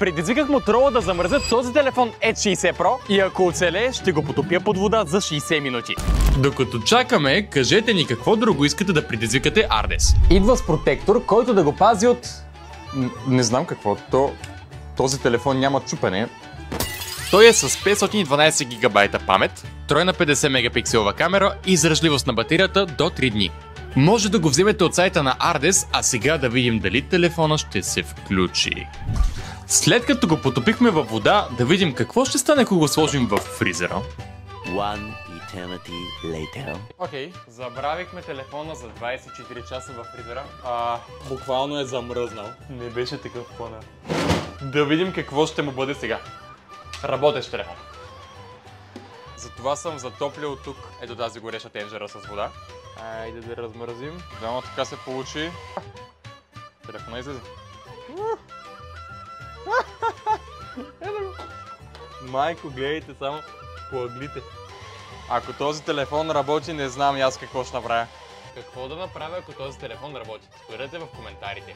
Предизвиках Моторола да замръзят този телефон Edge 60 Pro и ако оцелее, ще го потопя под вода за 60 минути. Докато чакаме, кажете ни какво друго искате да предизвикате Ардес. Идва с протектор, който да го пази от... Не знам какво. Този телефон няма чупене. Той е с 512 гигабайта памет, тройна 50 мегапикселова камера и издръжливост на батерията до 3 дни. Може да го вземете от сайта на Ардес, а сега да видим дали телефона ще се включи. След като го потопихме във вода, да видим какво ще стане, ако го сложим в фризера. Окей, забравихме телефона за 24 часа във фризера. Буквално е замръзнал. Не беше такъв плана. Да видим какво ще му бъде сега. Работещ телефон. Затова съм затоплил тук ето тази гореща тенджера с вода. Айде да размразим. Дама така се получи. Телефона излезе. Майко, гледайте само по ъглите. Ако този телефон работи, не знам и аз какво ще направя. Какво да направя, ако този телефон работи? Споделете в коментарите.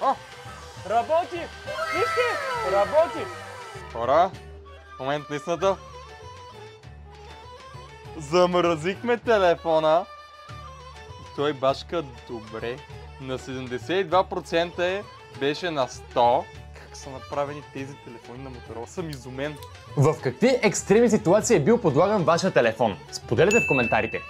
О! Работи! Вижте! Работи! Хора, в момент на истината. Замразихме телефона. Той башка добре. На 72% беше на 100%. Как са направени тези телефони на Моторола? Съм изумен. В какви екстремни ситуации е бил подлаган вашия телефон? Споделете в коментарите.